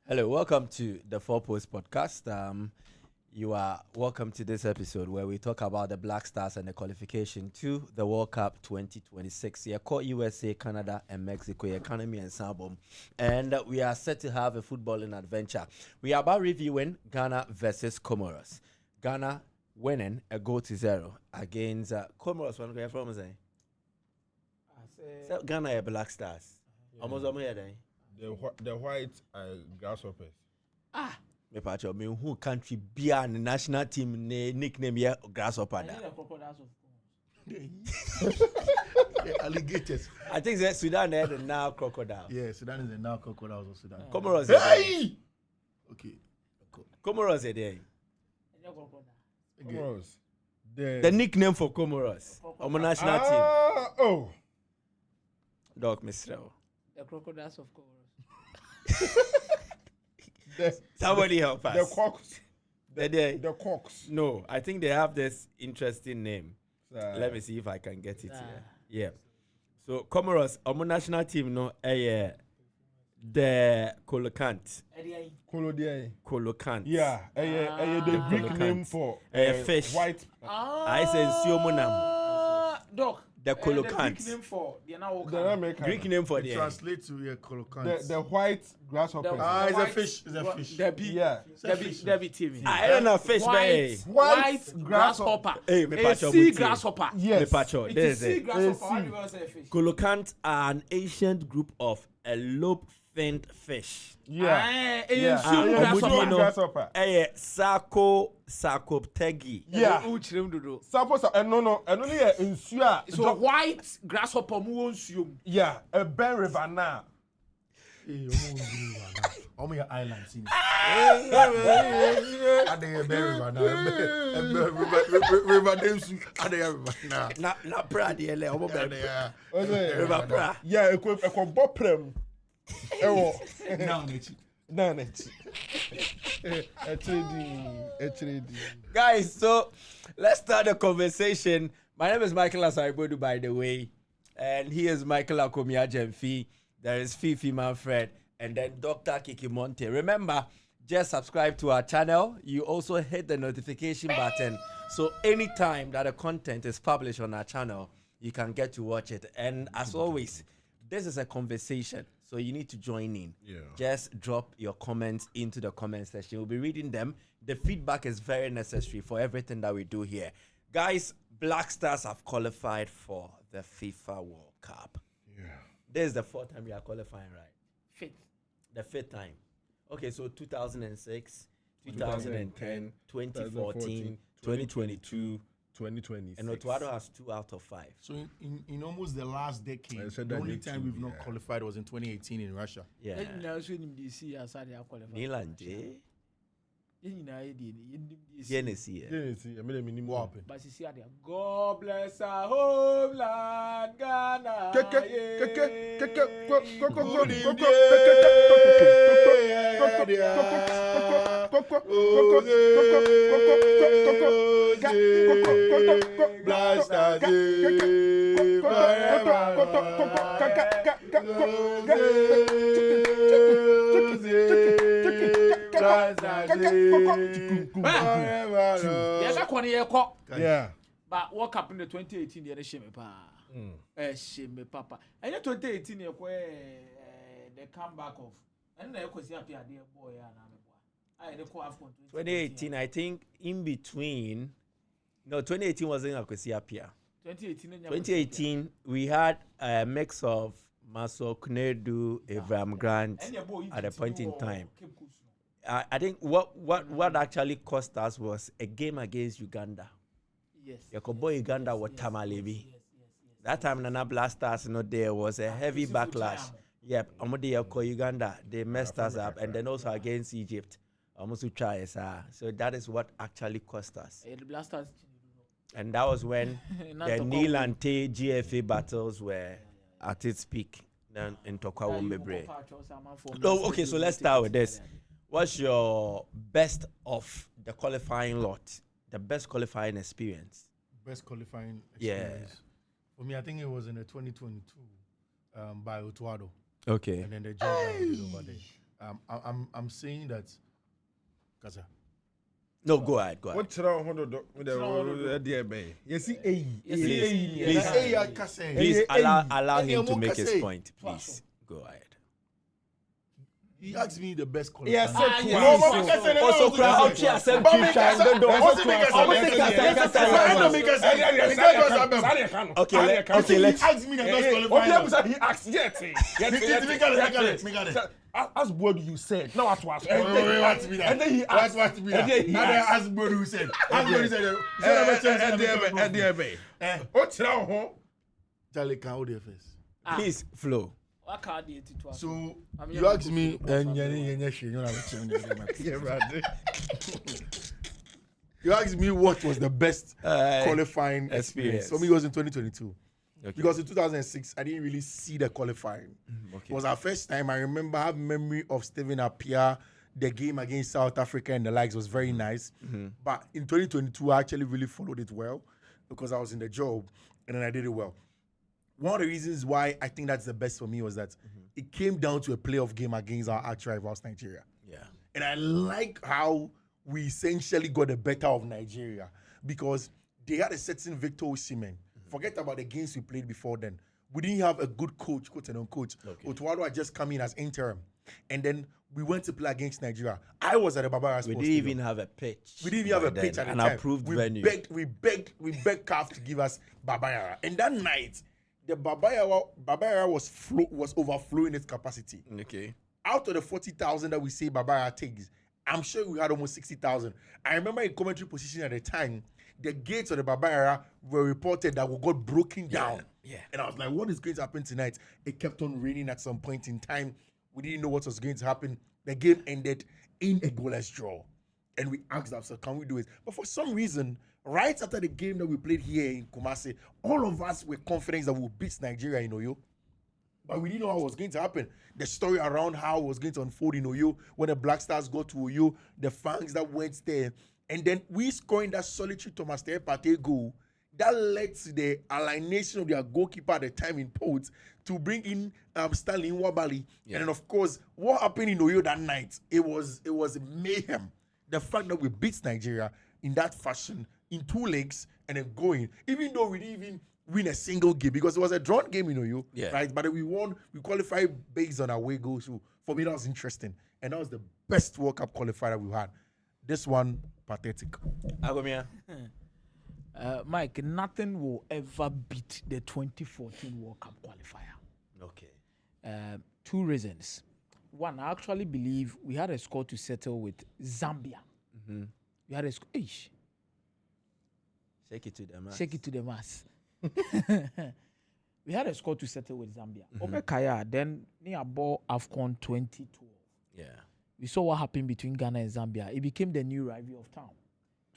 Hello, welcome to the Four Post Podcast. You are welcome to this episode where we talk about the Black Stars and the qualification to the World Cup 2026. Yeah, caught USA, Canada, and Mexico, economy and Sabom. And we are set to have a footballing adventure. We are about reviewing Ghana versus Comoros. Ghana winning a goal to 0 against Comoros. What are you from? Say Ghana are Black Stars. Almost over here, The white grasshoppers. Me pacho me who country beer and national team nickname here grasshopper. Alligators. I think that Sudan had the now crocodile. Yeah, Sudan is the now crocodiles of Sudan. Comoros. Hey! Okay. Comoros are there. Comoros. The nickname for Comoros. Our national team. Oh. Dog Mr. The crocodiles of Comoros. Somebody help us. The cocks. The cocks. No, I think they have this interesting name. Let me see. see if I can get it here. Yeah. So Comoros, our national team, no, the Colocant. Colocant. Yeah, the Greek name for fish. White. I say Siomonam. Dog. The Colocant. Greek name for the now Greek name for It the translates to colocant. The white grasshopper. It's a fish. It's a fish. Debbie TV. I don't know fish, babe. White grasshopper. Hey, me A pacho sea muti. grasshopper. Yes. Me pacho. It This is is sea it. grasshopper. How do you want to say fish? Colocant are an ancient group of lobe-finned fish. Yeah. Grasshopper. Sarcoptegi. Yeah. Suppose no. So white grasshopper mu wonsuom. Yeah, a Ben River now. All my islands. I think a berry now. River Dames. I think now. Na pra de ele obo be. River Bra. Yeah, a boprem. No. Guys, so let's start the conversation. My name is Michael Asare, Boadu, by the way, and he is Michael Akomea Jemfi. There is Fiifi Manfred, and then Dr. Kiki Monte. Remember, just subscribe to our channel. You also hit the notification button, so anytime that a content is published on our channel, you can get to watch it. And as always, this is a conversation, so you need to join in. Yeah. Just drop your comments into the comment section. We'll be reading them. The feedback is very necessary for everything that we do here. Guys, Black Stars have qualified for the FIFA World Cup. Yeah. This is the fourth time we are qualifying, right? Fifth. The fifth time. Okay, so 2006, 2010, 2014, 2022, 2020. and Otto has 2 out of 5. So in almost the last decade, I said the that only they time too, we've not yeah. qualified was in 2018 in Russia. Yeah. Now so nim DC Asare qualify. Nilande. Yenisi. Genesis. What happened? But you see there. God bless our homeland, Ghana. Yeah. But World Cup in the 2018 the shame pa. Shame papa. And the 2018 the comeback of and na ekosi apia there boy ya na me boy. I the call AFCON 2018, I think in between. No, 2018 wasn't Akwesiapia. 2018, we had a mix of Maso Knedu, Abraham Grant at a point in time. I think what actually cost us was a game against Uganda. Yes. Yakobo Uganda was Tamalebi. That time Nana Blasters not there was a heavy backlash. Yep, Amodi Yako Uganda, they messed us up, and then also against Egypt. Almost to try us. So that is what actually cost us. The Blasters. And that was when the Neil and Tay GFA battles were at its peak. Then in Tokwa Wombebre. Oh, okay, so let's start with this. What's your best of the qualifying lot? The best qualifying experience? Best qualifying experience. For me, I think it was in the 2022 by Otto. Okay. And then the job I did over there. I'm saying that. Kasa. No, go ahead. What's wrong with the DMA? Yes, Please allow him to make his point. Please go ahead. He asked me the best qualifier. Yes, Also, crowd cheer some Okay, let's. Ask me the best qualifier. He asked yet. As what you said. Now what was? And then he asked. What me that? And then asked Boadu who said. What's wrong? Charlie, can hold your face. Please, Flo. So you asked me, you asked me what was the best qualifying experience. For me, it was in 2022. Okay. Because in 2006, I didn't really see the qualifying. Okay. It was our first time. I remember, I have memory of Steven Appiah. The game against South Africa and the likes was very nice. But in 2022, I actually really followed it well because I was in the job and then I did it well. One of the reasons why I think that's the best for me was that it came down to a playoff game against our arch rivals, Nigeria. Yeah. And I like how we essentially got the better of Nigeria because they had a certain Victor Osimhen. Forget about the games we played before then. We didn't have a good coach, quote and unquote. Otto had just come in as interim. And then we went to play against Nigeria. I was at the Barbara Sports. We didn't even have a pitch. We didn't even have a pitch at the time. An approved venue. We begged CAF to give us Barbara. And that night, the Barbara was overflowing its capacity. Okay. Out of the 40,000 that we say Barbara takes, I'm sure we had almost 60,000. I remember in commentary position at the time, the gates of the Barbara were reported that we got broken down. Yeah. And I was like, what is going to happen tonight? It kept on raining at some point in time. We didn't know what was going to happen. The game ended in a goalless draw. And we asked ourselves, can we do it? But for some reason, right after the game that we played here in Kumasi, all of us were confident that we'll beat Nigeria in Oyo. But we didn't know how it was going to happen. The story around how it was going to unfold in Oyo, when the Black Stars got to Oyo, the fans that went there. And then we scoring that solitary Thomas Partey goal, that led to the alienation of their goalkeeper at the time in Port to bring in Stanley Nwabali. Yeah. And then, of course, what happened in Oyo that night, it was mayhem. The fact that we beat Nigeria in that fashion, in 2 legs, and then going, even though we didn't even win a single game, because it was a drawn game in Oyo, right? But we won, we qualified based on our away goals. So for me, that was interesting. And that was the best World Cup qualifier that we've had. This one, pathetic. Akomea. Mike, nothing will ever beat the 2014 World Cup qualifier. Okay. 2 reasons. One, I actually believe we had a score to settle with Zambia. We had a score. Shake it to the mass. Shake it to the mass. We had a score to settle with Zambia. Kaya, then near ball AFCON 2012. Yeah. We saw what happened between Ghana and Zambia. It became the new rivalry of town.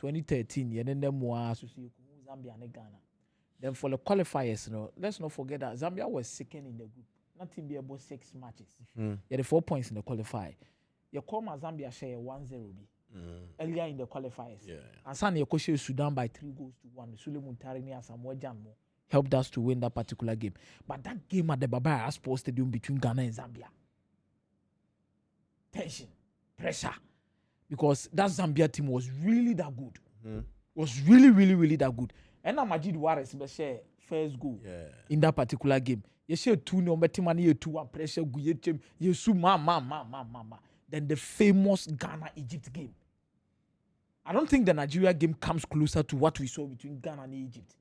2013, Zambia and Ghana. Then for the qualifiers, let's not forget that Zambia was second in the group. Nothing be about 6 matches. You had 4 points in the qualifier. You call my Zambia share 1-0 earlier in the qualifiers. Yeah. And Sani Ekoshe Sudan by 3-1. Suleiman Tarini and Samuel Janmo helped us to win that particular game. But that game at the Barbara Sports Stadium between Ghana and Zambia. Tension, pressure. Because that Zambia team was really that good. Was really, really, really that good. And now Majid Wares share first goal in that particular game. You share 2-0, but team you 2-1 pressure. You su ma. Then the famous Ghana-Egypt game. I don't think the Nigeria game comes closer to what we saw between Ghana and Egypt.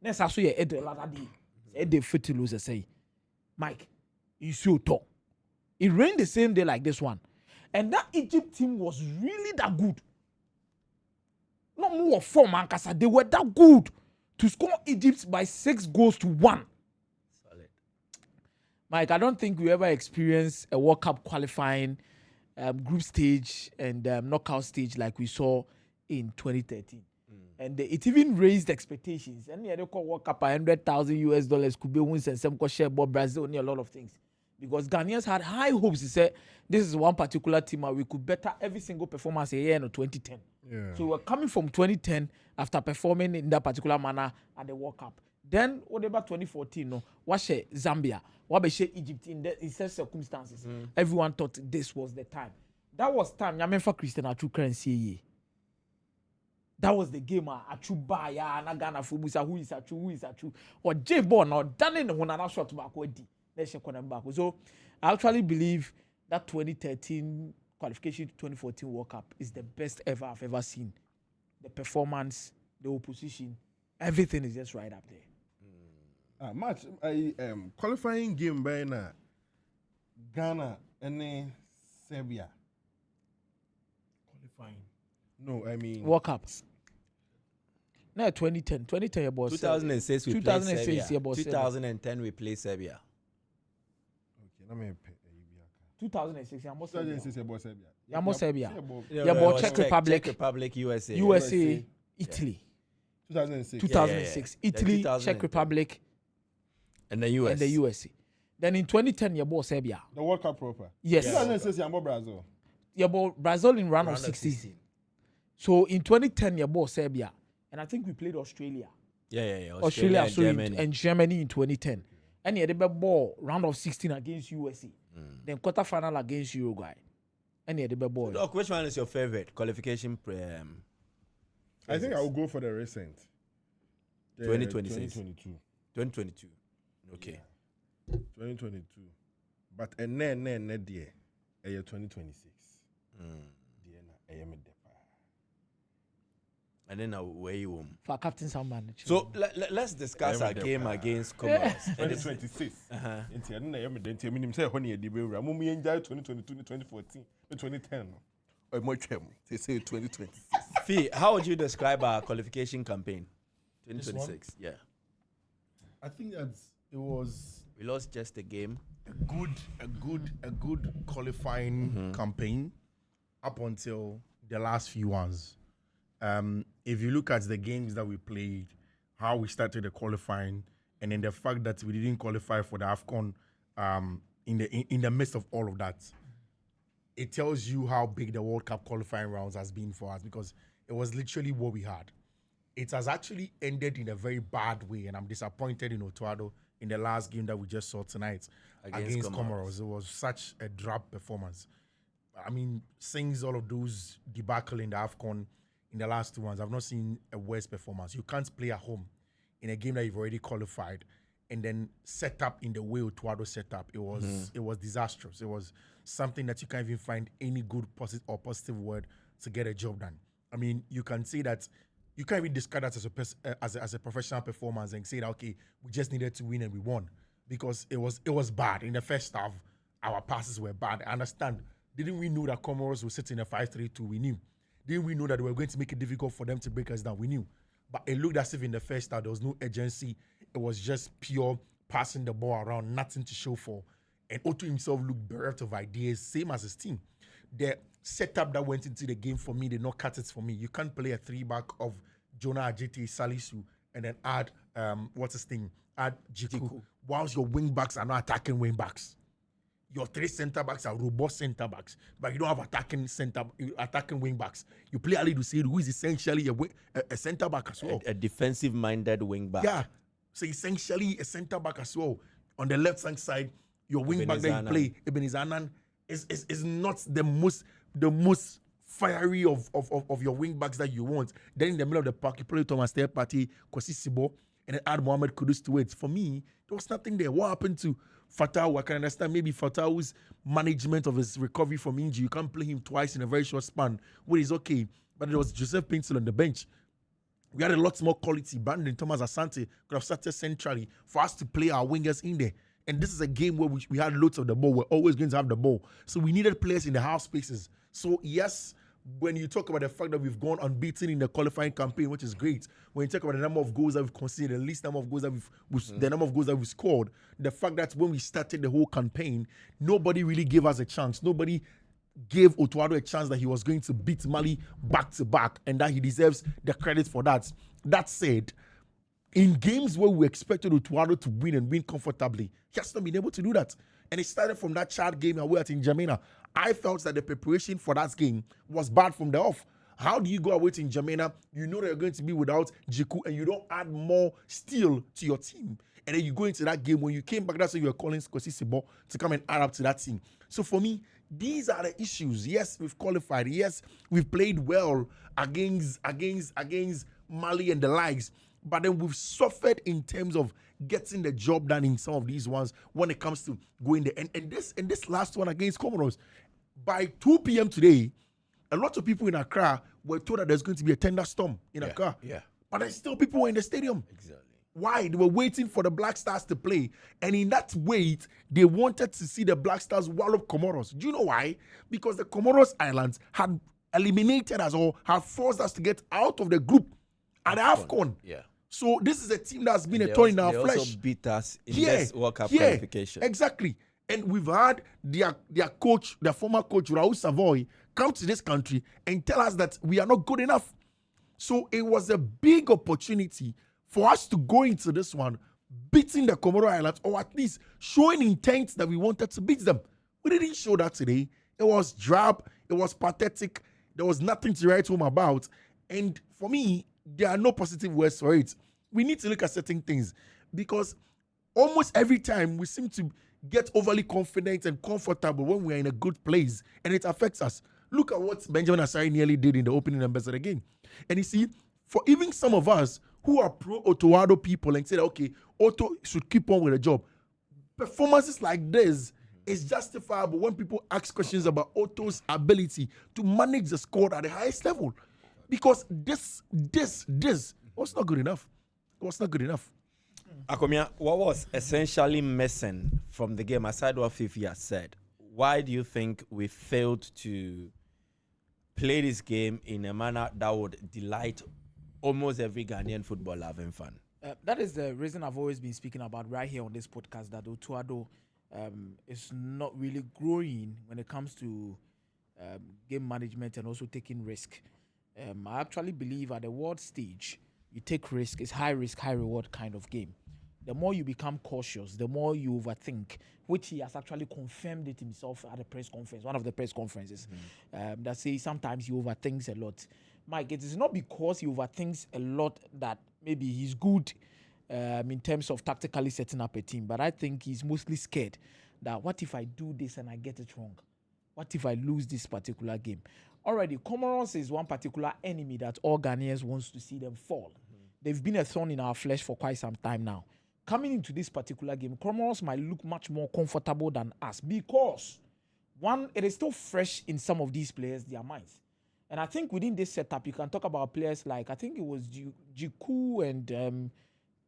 Next, I saw you the other day. Ede Fetilosa say, Mike, you see Otto. It rained the same day like this one. And that Egypt team was really that good. Not more 4 man, Kasa. They were that good to score Egypt by 6-1. Solid. Mike, I don't think we ever experienced a World Cup qualifying group stage and knockout stage like we saw in 2013. And it even raised expectations. And the World Cup $100,000 could be wins and some share about Brazil and a lot of things. Because Ghanaians had high hopes to say this is one particular team and we could better every single performance a year in 2010. Yeah. So we're coming from 2010 after performing in that particular manner at the World Cup. Then whatever 2014 no, what Zambia, what Egypt in such circumstances. Everyone thought this was the time. That was time. Yamenfa Christian Atru currency. That was the game. Atru Baya, Nagana Fubusa, who is Atru, or J Bon, or Danny when I shot back with D. So I actually believe that 2013 qualification to 2014 World Cup is the best ever I've ever seen. The performance, the opposition, everything is just right up there. Match qualifying game by now Ghana and Serbia. Qualifying. No, I mean World Cup. No, 2010. 2010 about 2006 we 2006 played Serbia. about 2010 we played Serbia. Okay, let me 2006. I'm about 2006 about Serbia. I'm about Serbia. Yeah, Yeah, but but Czech Republic, USA. USA, Italy. 2006. 2006, Yeah. Italy, 2010. Czech Republic, And the US. and the USA. Then in 2010, you bought Serbia. The World Cup proper. Yes. 2006 I'm about Brazil. You bought Brazil in round of 16. So in 2010, you bought Serbia. And I think we played Australia. Yeah. Australia and Germany. and Germany in 2010. And you had the ball round of 16 against USA. Then quarterfinal against Uruguay. And you had the ball. Doc, which one is your favorite qualification? I think I will go for the recent. 2026. 2022. 2022. Okay. 2022. But and then dear, 2026. Dear na And then where you home. For Captain Salman. So let's discuss our game against Comoros. 2026. Into I don't know me say honey di be wura. Mo me enjoy 2022, 2014, 2010. Or more twem. They say 2026. Fee, how would you describe our qualification campaign? 2026. Yeah. I think that it was We lost just a game. a good qualifying campaign up until the last few ones. If you look at the games that we played, how we started the qualifying, and then the fact that we didn't qualify for the AFCON in the midst of all of that, it tells you how big the World Cup qualifying rounds has been for us, because it was literally what we had. It has actually ended in a very bad way, and I'm disappointed in Otto in the last game that we just saw tonight against Comoros. It was such a drab performance. I mean, since all of those debacle in the AFCON in the last two ones, I've not seen a worse performance. You can't play at home in a game that you've already qualified and then set up in the way Otto set up. It was disastrous. It was something that you can't even find any good positive word to get a job done. I mean, you can say that you can't even discard that as a professional performance and say that, okay, we just needed to win and we won, because it was bad in the first half. Our passes were bad. I understand. Didn't we know that Comoros would sit in a 5-3-2? We knew. Didn't we know that they were going to make it difficult for them to break us down? We knew. But it looked as if in the first half there was no urgency. It was just pure passing the ball around, nothing to show for. And Otto himself looked bereft of ideas, same as his team. The setup that went into the game for me did not cut it for me. You can't play a 3-back of Jonah Ajeti, Salisu, and then add add Jiku, whilst your wing backs are not attacking wing backs. Your 3 center backs are robust center backs, but you don't have attacking wing backs. You play Ali Duseid, who is essentially a center back as well. A defensive-minded wing back. Yeah, so essentially a center back as well. On the left-hand side, your wing back that you play, Ebenezer Annan, is not the most fiery of your wing backs that you want. Then in the middle of the park, you play Thomas Ter Party, Kosi Sibo, and then add Mohamed Kudus to it. For me, there was nothing there. What happened to Fatau? I can understand maybe Fatau's management of his recovery from injury. You can't play him twice in a very short span, which is okay. But there was Joseph Pinsel on the bench. We had a lot more quality. Brandon Thomas Asante could have started centrally for us to play our wingers in there. And this is a game where we had loads of the ball. We're always going to have the ball. So we needed players in the half spaces. So yes, when you talk about the fact that we've gone unbeaten in the qualifying campaign, which is great, when you talk about the number of goals that we've conceded, the least number of goals that the number of goals that we've scored, the fact that when we started the whole campaign, nobody really gave us a chance. Nobody gave Otto a chance that he was going to beat Mali back to back, and that he deserves the credit for that. That said, in games where we expected Otto to win and win comfortably, he has not been able to do that. And it started from that Chad game away at N'Djamena. I felt that the preparation for that game was bad from the off. How do you go away to N'Djamena? You know that you're going to be without Jiku, and you don't add more steel to your team. And then you go into that game. When you came back, that's why you were calling Skosi Sibo to come and add up to that team. So for me, these are the issues. Yes, we've qualified. Yes, we've played well against Mali and the likes. But then we've suffered in terms of getting the job done in some of these ones when it comes to going there. And this last one against Comoros, by 2 p.m. today, a lot of people in Accra were told that there's going to be a thunderstorm in Accra. Yeah. But there's still people in the stadium. Exactly. Why? They were waiting for the Black Stars to play. And in that wait, they wanted to see the Black Stars wallop Comoros. Do you know why? Because the Comoros Islands had eliminated us or had forced us to get out of the group at the AFCON. Yeah. So this is a team that's been a thorn in our flesh. They also beat us in this World Cup qualification. Exactly. And we've had their coach, their former coach, Raul Savoy, come to this country and tell us that we are not good enough. So it was a big opportunity for us to go into this one, beating the Comoro Islands, or at least showing intent that we wanted to beat them. We didn't show that today. It was drab. It was pathetic. There was nothing to write home about. And for me, there are no positive words for it. We need to look at certain things because almost every time we seem to get overly confident and comfortable when we're in a good place, and it affects us. Look at what Benjamin Asare nearly did in the opening numbers of the game. And you see, for even some of us who are pro-Otoado people and say, okay, Otto should keep on with the job, performances like this is justifiable when people ask questions about Otto's ability to manage the squad at the highest level. Because this was not good enough. It was not good enough. Akomea, what was essentially missing from the game, aside what Fiifi has said? Why do you think we failed to play this game in a manner that would delight almost every Ghanaian footballer having fun? That is the reason I've always been speaking about right here on this podcast, that Otoado is not really growing when it comes to game management and also taking risk. I actually believe at the world stage, you take risk. It's high risk, high reward kind of game. The more you become cautious, the more you overthink, which he has actually confirmed it himself at a press conference, one of the press conferences, that says sometimes he overthinks a lot. Mike, it is not because he overthinks a lot that maybe he's good in terms of tactically setting up a team, but I think he's mostly scared that what if I do this and I get it wrong? What if I lose this particular game? Already, Comoros is one particular enemy that all Ghanaians wants to see them fall. They've been a thorn in our flesh for quite some time now. Coming into this particular game, Comoros might look much more comfortable than us because, one, it is still fresh in some of these players, their minds. And I think within this setup, you can talk about players like, I think it was Jiku and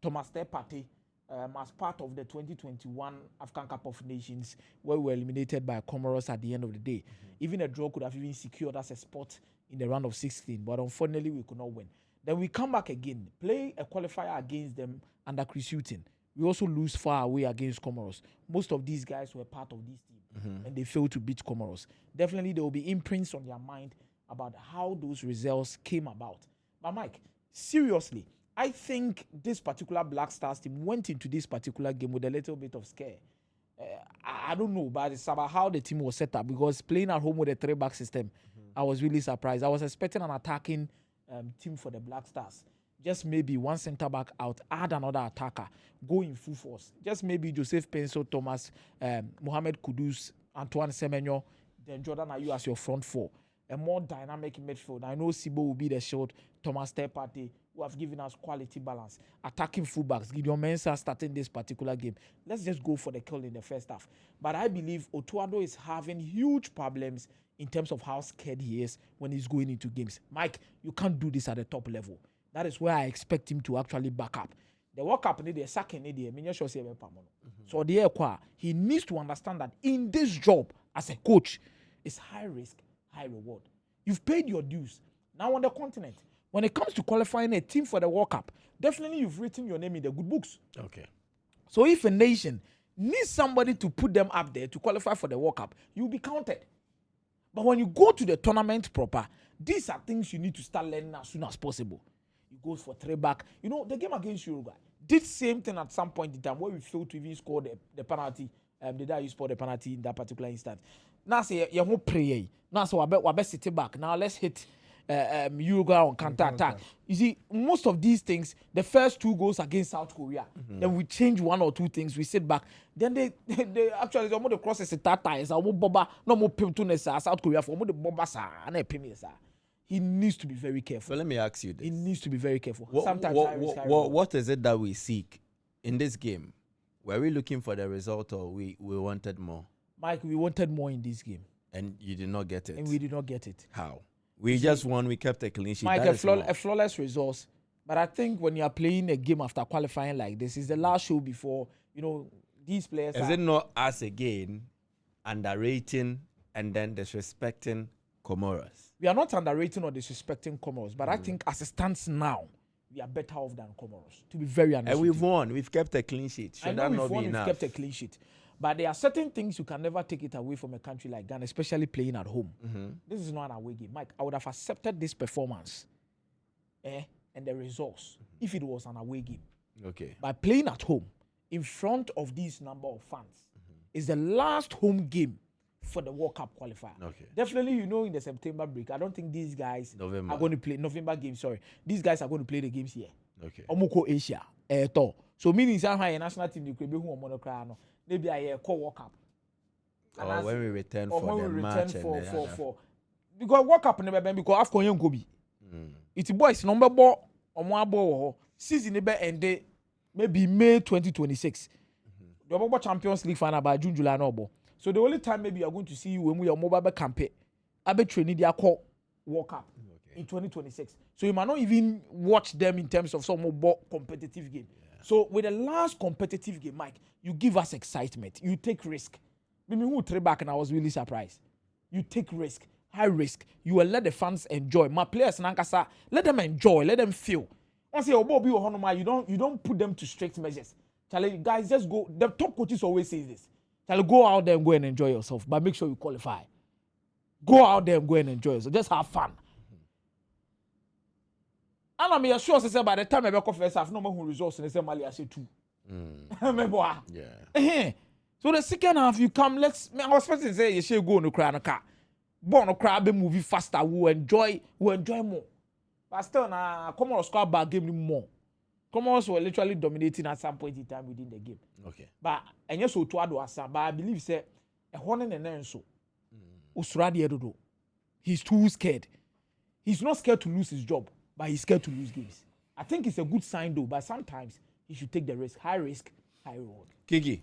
Thomas Tepate as part of the 2021 African Cup of Nations, where we were eliminated by Comoros at the end of the day. Even a draw could have even secured us a spot in the round of 16, but unfortunately, we could not win. Then we come back again, play a qualifier against them under Chris Hughton. We also lose far away against Comoros. Most of these guys were part of this team, and they failed to beat Comoros. Definitely, there will be imprints on their mind about how those results came about. But Mike, seriously, I think this particular Black Stars team went into this particular game with a little bit of scare. I don't know, but it's about how the team was set up, because playing at home with a 3-back system, I was really surprised. I was expecting an attacking team for the Black Stars. Just maybe one centre-back out, add another attacker, go in full force. Just maybe Joseph Penso, Thomas, Mohamed Kudus, Antoine Semenyo, then Jordan Ayew as your front four. A more dynamic midfield. I know Sibo will be the short, Thomas Tepate, who have given us quality balance. Attacking fullbacks, Gideon Mensah starting this particular game. Let's just go for the kill in the first half. But I believe Otoado is having huge problems in terms of how scared he is when he's going into games. Mike, you can't do this at the top level. That is where I expect him to actually back up. The World Cup, the second, so he needs to understand that in this job as a coach, it's high risk, high reward. You've paid your dues. Now on the continent, when it comes to qualifying a team for the World Cup, definitely you've written your name in the good books. Okay. So if a nation needs somebody to put them up there to qualify for the World Cup, you'll be counted. But when you go to the tournament proper, these are things you need to start learning as soon as possible. He goes for 3-back. You know, the game against Uruguay did same thing at some point in time where we failed to even score the penalty. The day you scored the penalty in that particular instance. Now say you won't pray. Now so I bet sit back. Now let's hit Uruguay on counter-attack. You see, most of these things, the first 2 goals against South Korea, then we change 1 or 2 things, we sit back. Then they actually, the more crosses the tata is more boba, no more pim to South Korea for more the boba sa and a pim. He needs to be very careful. So let me ask you this. He needs to be very careful. Sometimes what is it that we seek in this game? Were we looking for the result or we wanted more? Mike, we wanted more in this game. And you did not get it. And we did not get it. How? We just won. We kept a clean sheet. Mike, a flawless result. But I think when you are playing a game after qualifying like this, it's the last show before, these players Is it not us again underrating and then disrespecting Comoros? We are not underrating or disrespecting Comoros, but I think as it stands now, we are better off than Comoros, to be very honest. And we've won. We've kept a clean sheet. Should that not be enough? We've kept a clean sheet. But there are certain things you can never take it away from a country like Ghana, especially playing at home. This is not an away game. Mike, I would have accepted this performance and the results if it was an away game. Okay. By playing at home, in front of this number of fans, is the last home game for the World Cup qualifier. Okay. Definitely, in the September break, I don't think these guys are going to play November game. Sorry, these guys are going to play the games here. Okay. Omoko Asia, so meaning that national team they could be who monocrano. Maybe I call World Cup. Or when we return for the match for because World Cup never been because Afcon young Kobe. It's boys number ball or more ball season never end maybe May 2026. The World Champions League final by June July no. So the only time maybe you are going to see you when we are mobile campaign, I bet training their call World Cup in 2026. So you might not even watch them in terms of some more competitive game. Yeah. So with the last competitive game, Mike, you give us excitement. You take risk. Maybe who trade back and I was really surprised. You take risk, high risk. You will let the fans enjoy. My players nankasa, let them enjoy, let them feel. Once you don't put them to strict measures. Charlie, guys, just go. The top coaches always say this. Charlie, go out there and go and enjoy yourself, but make sure you qualify. Go out there and go and enjoy yourself. Just have fun. And I'm sure by the time I go first half, no more results in the same Mali I say 2. Yeah. So the second half you come, I was supposed to say you should go on the crowd car. Born a crowd be moving faster, we enjoy more. But still Comoros score back game more. Comoros were literally dominating at some point in time within the game. Okay. But and yes, so to add but I believe say a horn and then so. Usradi Edodo. He's too scared. He's not scared to lose his job, but he's scared to lose games. I think it's a good sign though, but sometimes he should take the risk. High risk, high reward. Kiki,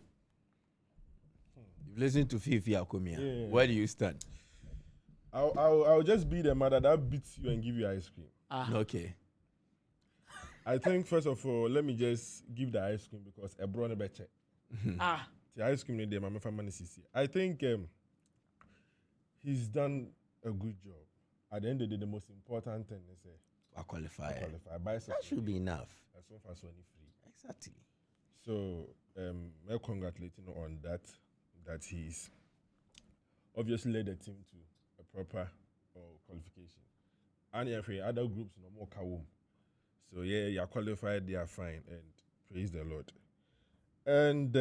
you've listened to Fiifi Akomea. Yeah. Where do you stand? I'll just be the mother that beats you and give you ice cream. Okay. I think first of all, let me just give the ice cream because a brother better. The ice cream in there, my family CC. I think he's done a good job. At the end of the day, the most important thing is I qualify. That should be enough. As so far as only free. Exactly. So I'm congratulating on that he's obviously led the team to a proper qualification. And if other groups no more kawum. So yeah, you are qualified, they are fine, and praise the Lord. And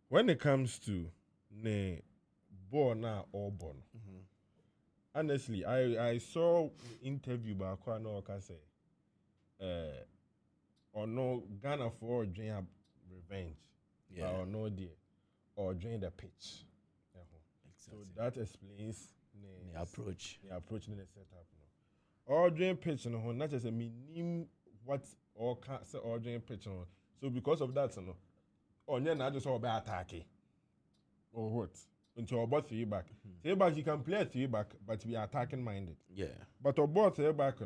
when it comes to born or born, honestly, I saw interview by Akwano say, or no Ghana for dream revenge, or no dear, or dream the pitch. Exactly. So that explains the approach. The approach in the setup. Or dream pitch, not just a minimum what or can't say or dream pitch. So because of that, I just saw about attacking. Or what? Until about 3 back. 3 back, you can play 3 back, but we are attacking minded. Yeah. But about 3 back,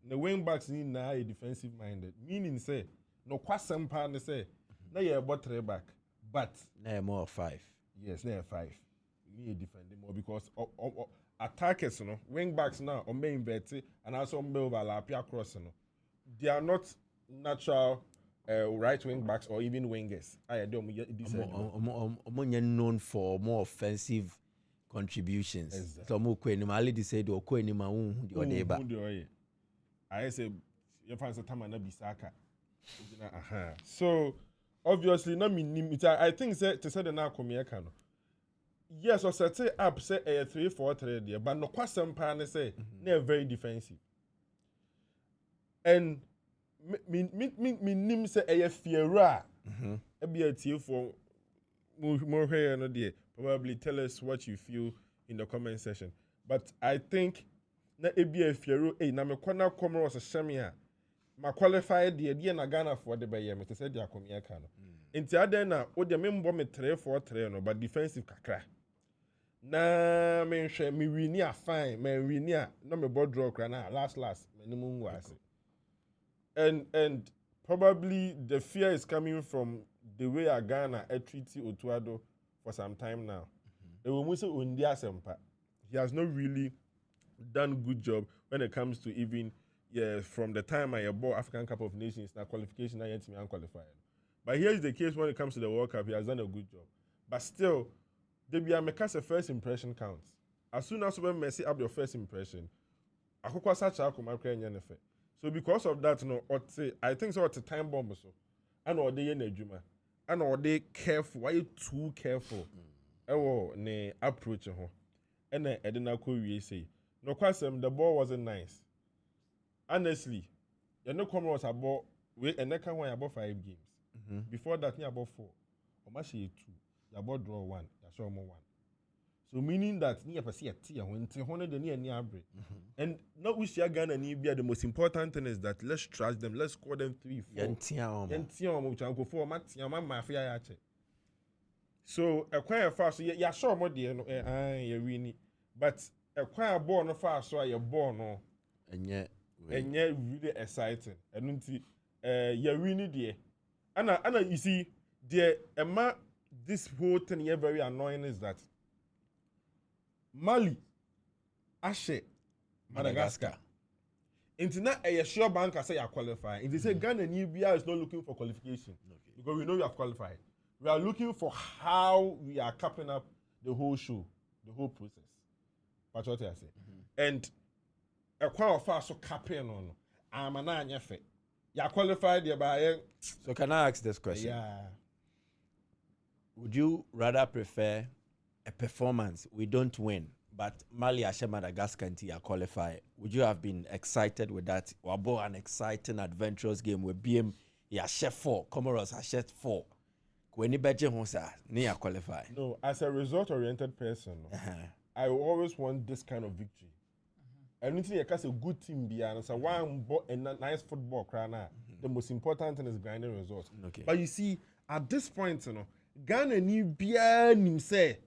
the wing backs need now a defensive minded. Meaning say, no question pan say, now you're about 3 back, but now more 5. Yes, now 5. We need to defend more because attackers, wing backs now, or main betty, and also overlap across, they are not natural right wing backs or even wingers. I don't known for more offensive contributions. Exactly. So more quenimali said or quenima the I say you find some time and Bisaka. So obviously, I think to say the Akomea can. yes, or set up say a 3-4-3 there, but no question pan say they're very defensive. And me nim say a feara. A be a tear for more here no dear. Probably tell us what you feel in the comment section. But I think na e be a fearo na me kwana Comoros a shamia. Ma qualified the na Ghana for the bay me say the Akomea kan. Nti aden na o de me mbo me 3-4-3 no but defensive kakra. Na me hwe me wini a fine, me wini a no me board draw kra na last me no mu wase. And probably the fear is coming from the way a Ghana treated Otuado for some time now. He has not really done a good job when it comes to even from the time I bought African Cup of Nations, now qualification, I yet to be unqualified. But here is the case when it comes to the World Cup, he has done a good job. But still, the Biamekasa first impression counts. As soon as we mess up your first impression, Akokwa Sacha Akomea Nyenefe. So because of that, I think so. It's a time bomb. So, and or they nejuma, and or they careful. Why you too careful? Ne approach ho, and then I didn't we say no question. The ball wasn't nice. Honestly, you know, Comoros about and they can win about 5 games. Before that, you about 4. Or match 2. You about draw 1. You show more 1. So meaning that you have see a tier when 300 the near break. And not we share Ghana and Libya. The most important thing is that let's trust them. Let's score them 3-4. Which I go for mafia. So a quite fast. So yeah, sure more dear. You really. But a quite ball no fast. So you're born no. And yet really exciting. And you really dear. And you see, dear Emma, this whole thing here very annoying is that. Mali, Ashe, Madagascar. Into not a sure bank I say you qualify. If they say Ghana and Libya is not looking for qualification, because we know you have qualified. We are looking for how we are capping up the whole show, the whole process. That's what I say. And a quite fast so capping on. I'm an anyafe. You are qualified by. So can I ask this question? Yeah. Would you rather prefer a performance we don't win, but Mali Ashe Madagascar until you qualify? Would you have been excited with that? Wabo an exciting, adventurous game with BM Ashe 4, Comoros Ashe 4. When you bet you qualify. No, as a result-oriented person, I always want this kind of victory. And you think a good team behind us, a nice football crana. The most important thing is grinding results. Okay. But you see, at this point, Ghana need be say.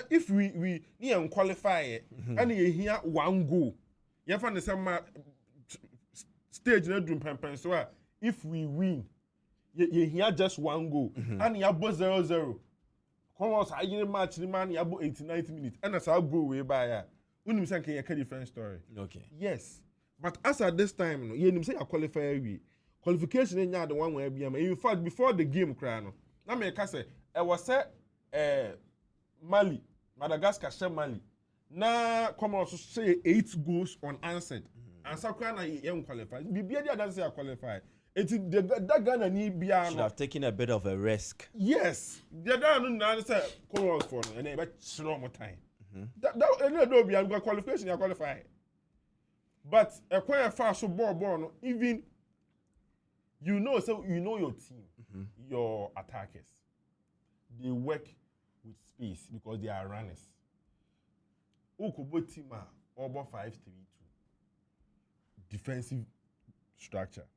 If we need qualify it, and you hear one goal, you find the same stage in the pen. So if we win, you hear just one goal, and you have 0-0. Come on, I get a match. The man you have 80-90 minutes, and that's how go way by. When you say a different story. Okay. Yes, but as at this time, you say a qualify qualification in the one where be. In fact, before the game, crano. Now me can say I was said Mali, Madagascar, Mali. Now, come on, so say 8 goals unanswered. And so can I qualify? Bibia doesn't say I qualify. That Ghana need be should have taken a bit of a risk. Yes, the Ghana say come on for and they bet slow more time. That be a qualification. You qualify. But a quite fast so ball even you know your team, your attackers, they work with space because they are runners. Okubo team are over 5-3-2. Defensive structure.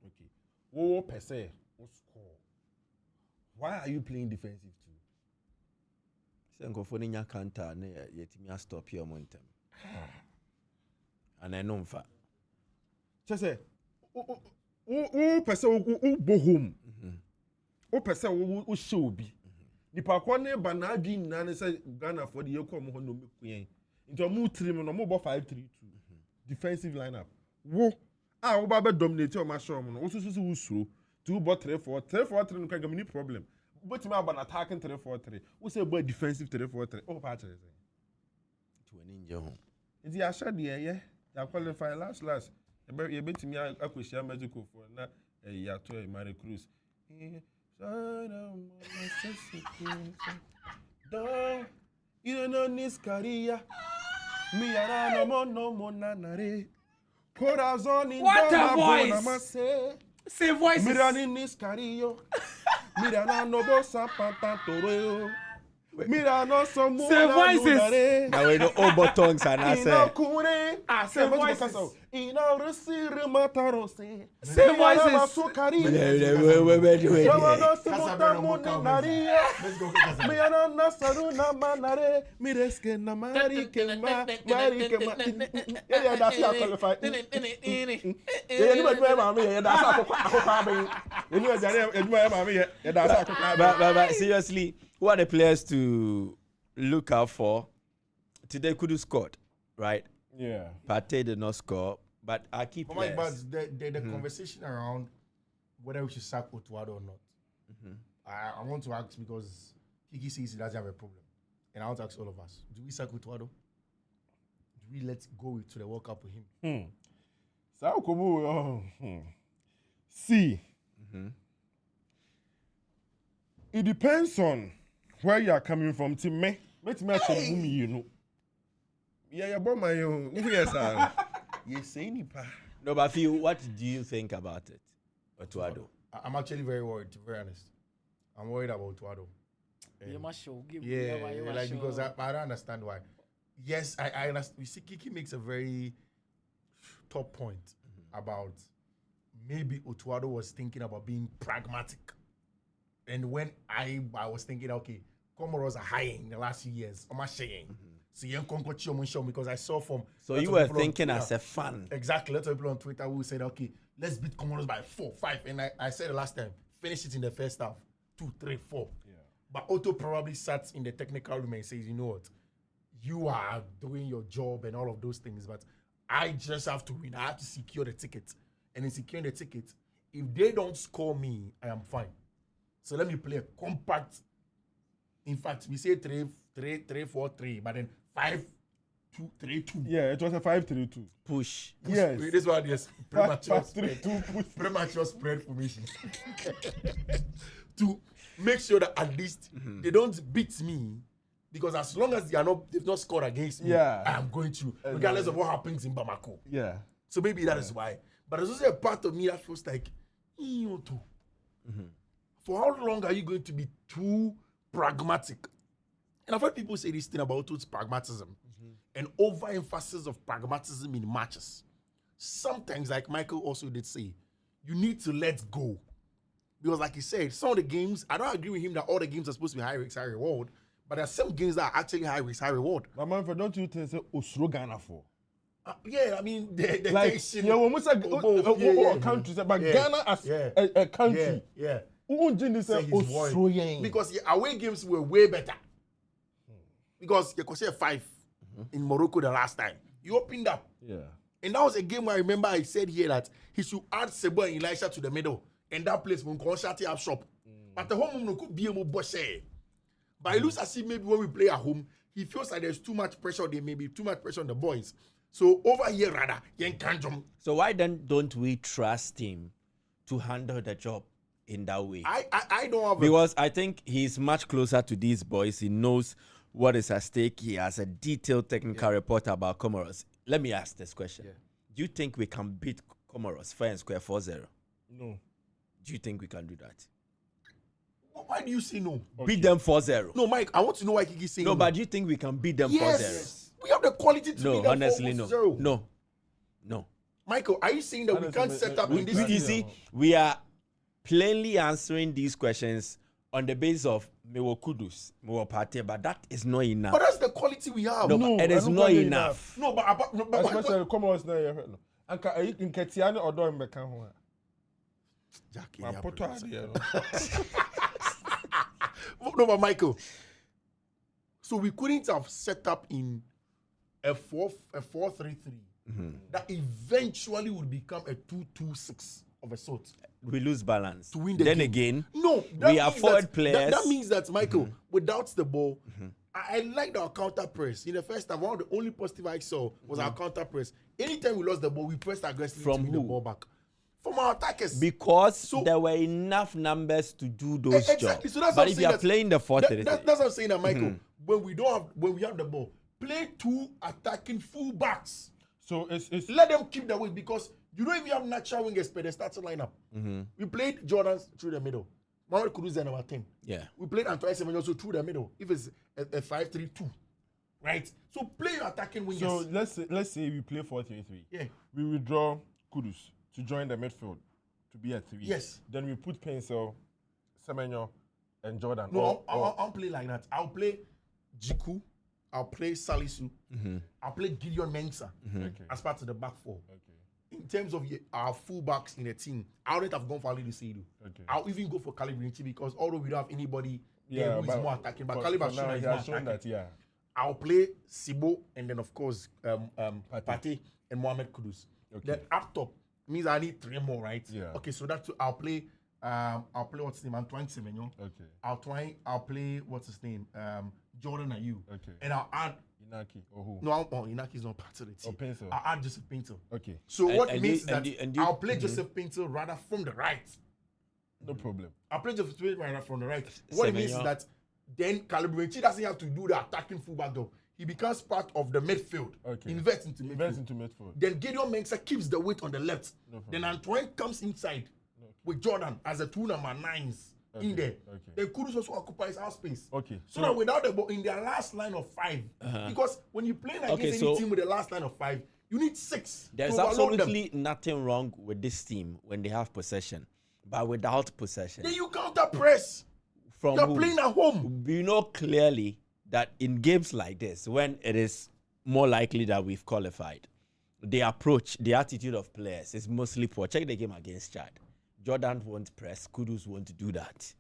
Okay. What per se will score. Why are you playing defensive too? Senkofoni nya counter ne yetimi stop your momentum. And I know fa. Just say o per se o bo home. O per se o show bi. Nipa kwane ba na adwi nyina ne say Ghana for the yekom ho no mekuyen. Into mu trim no mo bo 5-3-2. Defensive lineup. Wo wo ba be dominate o ma show mo no. Wo susu wo suro. 2 ball 3-4. 3-4-3 no ka gam problem. But me about attacking 3-4-3. We say about defensive 3-4-3. Oh, patch it. To an injury home. It's the Asare yeah. You qualify last. You bet me I could share medical for na ya to Mary Cruz. Don't You know Niskaria. Me ara no mo nanare. Corazon in What a dona voice! bona mase. Say voices. Mirani Niskario. Mirana no bosa pantantoreo. Mirano somo. Say voices. Now we know all but tongues and I Ino say. kure. Say voices. Ino resire matarose. Say voices. Mirana sukari. Wait. Ramano sumuta muni Let's naria. go, Kasa. Mirana nasaru na manare. Mireske na marike ma. Yeah, that's how I qualify. Yeah, you might mama here. That's how I qualify. You know, you mama here. That's how I qualify. But seriously, who are the players to look out for? Today Kudu scored, right? Yeah. Partey did not score, but our key But Mike, players. but the conversation around whether we should sack Otto or not, I want to ask because Kiki says he doesn't have a problem. And I want to ask all of us, do we sack Otto? Do we let go to the World Cup with him? So come see. It depends on where you are coming from. To me actually you know. Yeah, but my own. Yes, sir. You say nipa. No, but Phil, what do you think about it, Otuado? I'm actually very worried, to be very honest. I'm worried about Otto. You must show. Because I don't understand why. Yes, I understand. You see, Kiki makes a very top point about maybe Otto was thinking about being pragmatic. And when I was thinking, okay, Comoros are high in the last few years. I'm saying. So you can't because I saw from. So you were thinking as a fan. Exactly. Lots of people on Twitter who said, okay, let's beat Comoros by 4, 5. And I said the last time, finish it in the first half. 2, 3, 4. Yeah. But Otto probably sat in the technical room and says, you know what? You are doing your job and all of those things, but I just have to win. I have to secure the ticket. And in securing the ticket, if they don't score me, I am fine. So let me play a compact. In fact, we say 3-4-3, but then 5-2-3-2. Yeah, it was a 5-3-2. Push. Yes. This one, yes. Premature 5-3-2 push. Premature spread formation. To make sure that at least they don't beat me. Because as long as they've not scored against me, I am going to, regardless of what happens in Bamako. Yeah. So maybe that is why. But there's also a part of me that feels like, Otto, for how long are you going to be too pragmatic? And I've heard people say this thing about Otto's pragmatism and overemphasis of pragmatism in matches. Sometimes, like Michael also did say, you need to let go. Because like he said, some of the games, I don't agree with him that all the games are supposed to be high risk, high reward. But there are some games that are actually high risk, high reward. But Manfred, don't you think it's Osro Ghana for? Yeah, I mean, the like, tension. yeah, when we say countries, but Ghana as a country. Yeah. Because away games were way better. Because you could say 5 in Morocco the last time. You opened up. Yeah. And that was a game where I remember I said here that he should add Sebo and Elisha to the middle. And that place will go shut up shop. But the home could be a more boss. But it looks as if maybe when we play at home, he feels like there's too much pressure. There may be too much pressure on the boys. So over here, rather, you can't jump. So why then don't we trust him to handle the job in that way? I don't have because I think he's much closer to these boys. He knows what is at stake. He has a detailed technical report about Comoros. Let me ask this question. Yeah. Do you think we can beat Comoros fair and square 4-0? No. Do you think we can do that? Why do you say no? Okay. Beat them 4-0. No, Mike, I want to know why Kiki saying no. But do you think we can beat them 4-0? Yes. We have the quality to beat them 4-0. No, honestly, no. No. Michael, are you saying that we can't set up in this? You see, we are plainly answering these questions on the basis of Mewo Kudus, Mewo Partey, but that is not enough. But that's the quality we have. No, it is not enough. No, but especially Comoros now. Anka in Ketiani or do Mbeka ho. Jackie, no, but Michael. So we couldn't have set up in a 4-3-3 that eventually would become a 2-2-6 of a sort. We lose balance. To win the then game. Again, no, we are forward players. That means that, Michael, without the ball, I liked our counter press. In the first half, one of the only positive I saw was our counter press. Anytime we lost the ball, we pressed aggressively to win the ball back. from our attackers. Because there were enough numbers to do those exactly. jobs. So that's but if you are playing the 4-3-3, that's what I'm saying, that Michael. When we have the ball, play 2 attacking full backs. So it's let them keep the weight because you don't even have natural wingers per the starting lineup. We played Jordan through the middle. Manfred Kudus is number 10. Yeah. We played Antoine Semenyo also through the middle. If it's a 5-3-2, right? So play your attacking wingers. So let's say we play 4-3-3. Yeah. We withdraw Kudus to join the midfield to be a 3. Yes. Then we put Pencil, Semenyo, and Jordan. No, I'll play like that. I'll play Jiku. I'll play Salisu. I'll play Gideon Mensah as part of the back 4. Okay. In terms of our fullbacks in the team, I wouldn't have gone for Ali Seidu. Okay. I'll even go for Calibrinci because although we don't have anybody who is more attacking, but Calib has shown more attacking. that, yeah. I'll play Sibo and then of course Pate and Mohamed Kudus. Okay. Then up top means I need 3 more, right? Yeah. Okay, so that's I'll play what's his name? Antoine Semenyo. Okay. I'll play what's his name? Jordan Ayew. Okay. And I'll add Inaki or who? No, Inaki's not part of the team. Pencil. I'll add Joseph Pinto. Okay. So what it means is that I'll play Joseph Pinto rather from the right. No problem. I'll play Joseph Pinto rather from the right. What it means is that then Calibrinci doesn't have to do the attacking fullback job. He becomes part of the midfield. Okay. Invest into midfield. Then Gideon Mensah keeps the weight on the left. No Then Antoine comes inside with Jordan as a 2 number 9s in there. Okay. Then Kudus also occupies our space. Okay. So that without the ball in their last line of 5, because when you play against any team with the last line of 5, you need 6. There's absolutely nothing wrong with this team when they have possession, but without possession, then you counter press. You're playing at home. We know clearly that in games like this, when it is more likely that we've qualified, the approach, the attitude of players is mostly poor. Check the game against Chad. Jordan won't press, Kudus won't do that.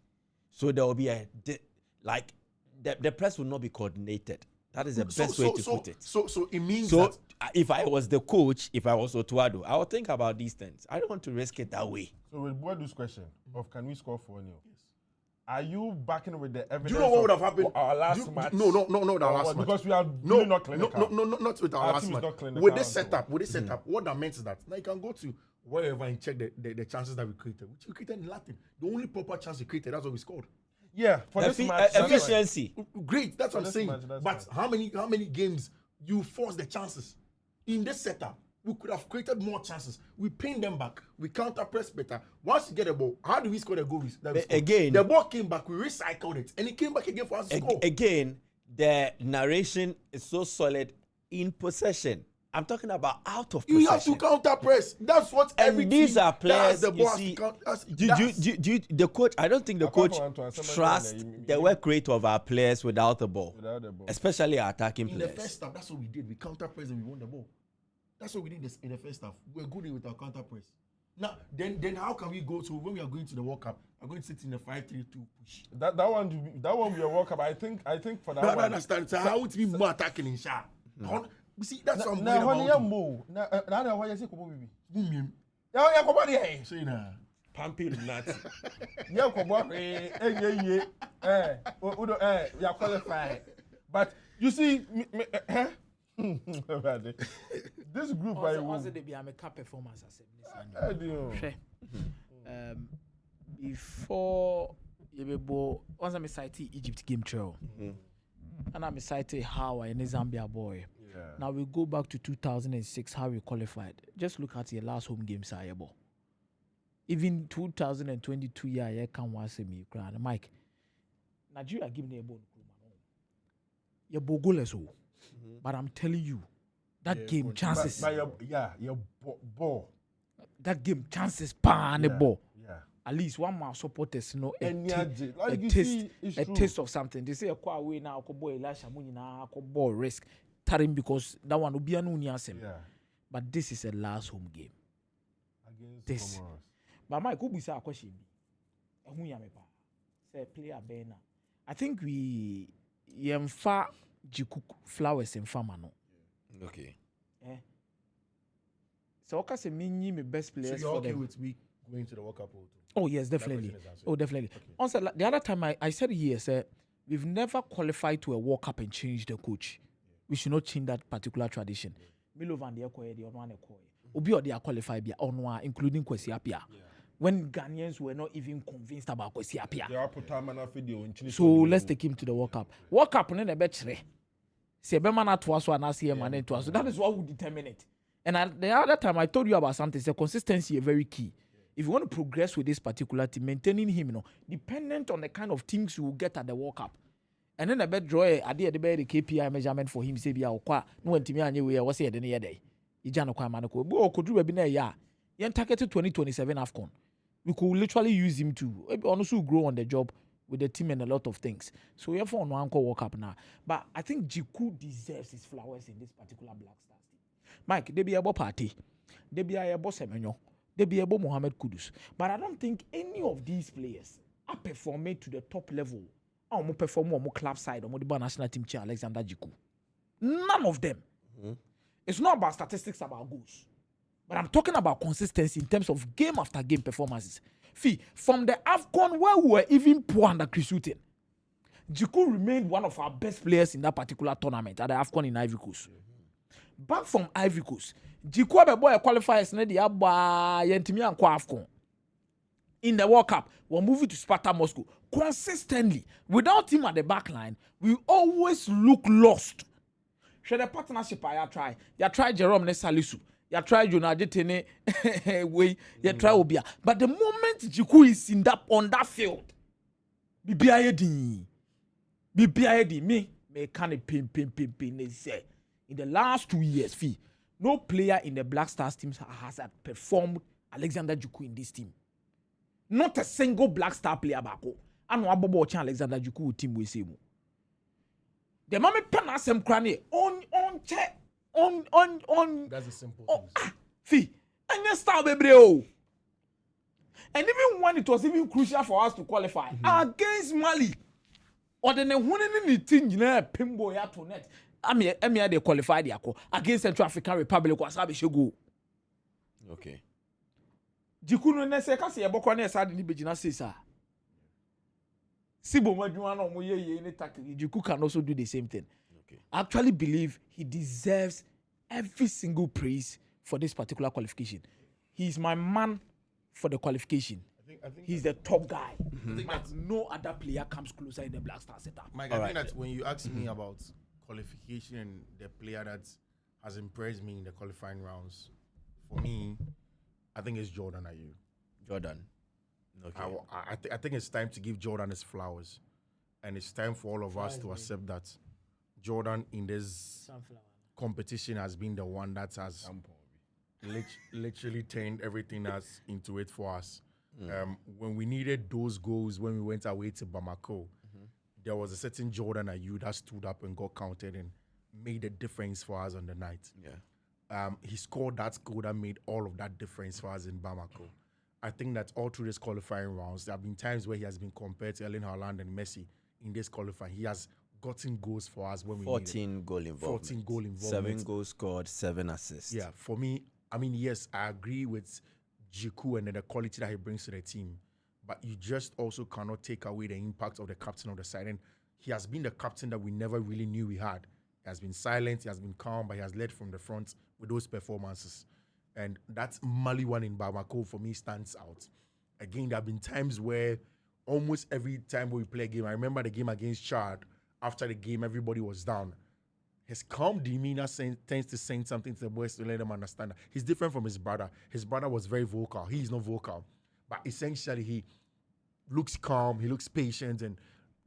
So there will be the press will not be coordinated. That is the best way to put it. So it means that if I was the coach, if I was Otuado, I would think about these things. I don't want to risk it that way. So with Boadu's question of can we score 4-0? Yes. Are you backing with the evidence? Do you know what would have happened? Our last match? No, our last match. Because we are really not clinical. No, not with our last match. With this setup, what that means is that now you can go to wherever and check the chances that we created. Which we created in Latin. The only proper chance we created, that's what we scored. Yeah, for this match. Efficiency. Great, that's what I'm saying. Match, but how many games you force the chances? In this setup, we could have created more chances. We pin them back. We counter press better. Once you get the ball, how do we score the goals? Again, the ball came back. We recycled it, and it came back again for us to score. Again, the narration is so solid in possession. I'm talking about out of possession. You have to counter press. That's what every and these team are players. the ball You see, the coach. I don't think the coach trusts the work rate of our players without the ball, especially our attacking in players. In the first half, that's what we did. We counter press and we won the ball. That's what we did in the first half. We're good with our counter press. Now, then how can we go to when we are going to the World Cup? We're going to sit in the 5-3-2 push. That one we are World Cup. I think for that one. I understand. So how would we be more attacking in Sha? You see, that's what I'm worried about. But you see, this group also they be a performance before once I'm citing Egypt game trail and I'm citing how in Zambia boy. Yeah. Now we go back to 2006 how we qualified. Just look at your last home games able. Even 2022 year can was me Mike. Nigeria give me a bone. Your goalless. But I'm telling you, that game chances. Your ball. That game chances pan the ball. Yeah. At least one more supporters know a taste taste of something. They say a quiet way now boy Elisha Munina ball risk tarim because that one will be an uniasem. Yeah. But this is a last home game. Against this. Comoros. But Mike, who be say a question? Say player Bena. I think we yemfa Jiku flowers in Famano. Okay. So okay, say me best players. So you're okay with me going to the World Cup? Oh yes, definitely. Oh definitely. Also, the other time I said here, sir, we've never qualified to a World Cup and changed the coach. We should not change that particular tradition. Milovan the one Obi or they are qualified bia onwa including Kwesi Appiah. When Ghanaians were not even convinced about Kwesi Appiah. So let's take him to the World Cup. World Cup no na be chere. Se be man at was one as man into us. So that is what will determine it. And the other time I told you about something, so consistency is very key. If you want to progress with this particular team, maintaining him, dependent on the kind of things you will get at the World Cup. And then I bet draw the KPI measurement for him. Say, no one to me anyway. I was here the near day. Ijano kwa manako. But could do a bina ya. Yen targeted 2027 AFCON. We could literally use him to also grow on the job with the team and a lot of things. So we have on one World Cup now. But I think Jiku deserves his flowers in this particular Black Stars team. Mike, they be a party. They be a boss Semenyo. They be a Mohamed Kudus. But I don't think any of these players are performing to the top level. Or more perform more club side or more the national team chair Alexander Jiku. None of them. Mm-hmm. It's not about statistics about goals. But I'm talking about consistency in terms of game after game performances. From the AFCON where we were even poor under Chris Hughton, Jiku remained one of our best players in that particular tournament at the AFCON in Ivory Coast. Mm-hmm. Back from Ivory Coast, Jiku boy qualifiers na the aba yentimi anko AFCON. In the World Cup, we're moving to Sparta Moscow. Consistently, without him at the back line, we always look lost. Share the partnership I try. You try Jerome Nesalisu. You try Jonadetene way. You try Obia. But the moment Jiku is on that field, BBID me kind of pin. Say in the last 2 years, no player in the Black Stars team has performed Alexander Jiku in this team. Not a single Black Star player bako. And one Bobo Chan Alexander Juku team we see. The mommy pen some cranny on. That's a simple thing. And you start baby. And even when it was even crucial for us to qualify against Mali, or the winning team, Pimbo ya to net. I mean, they qualified against Central African Republic was go. Okay. Jikuno ne se kase yebokwa na esa de ni begina sesa. Sibo madwuma na omo ye ni tackle. Jiku can also do the same thing. Okay. I actually believe he deserves every single praise for this particular qualification. He's my man for the qualification. I think he's the top guy. Mm-hmm. I think that no other player comes closer in the Black Star setup. Mike, I think that when you ask me about qualification and the player that has impressed me in the qualifying rounds, for me, I think it's Jordan Ayew. Jordan. Okay. I think it's time to give Jordan his flowers. And it's time for all of us to accept that Jordan in this competition has been the one that has literally turned everything else into it for us. When we needed those goals, when we went away to Bamako, there was a certain Jordan Ayew that stood up and got counted and made a difference for us on the night. Yeah. He scored that goal that made all of that difference for us in Bamako. I think that all through this qualifying rounds, there have been times where he has been compared to Erling Haaland and Messi in this qualifying. He has gotten goals for us when we needed. 14 goal involvement. 7 goals scored, 7 assists. Yeah, for me, I mean, yes, I agree with Jiku and the quality that he brings to the team. But you just also cannot take away the impact of the captain of the side. And he has been the captain that we never really knew we had. He has been silent, he has been calm, but he has led from the front with those performances. And that Mali one in Bamako, for me, stands out. Again, there have been times where almost every time we play a game, I remember the game against Chad, after the game, everybody was down. His calm demeanor tends to say something to the boys to let them understand that he's different from his brother. His brother was very vocal. He is not vocal. But essentially, he looks calm, he looks patient, and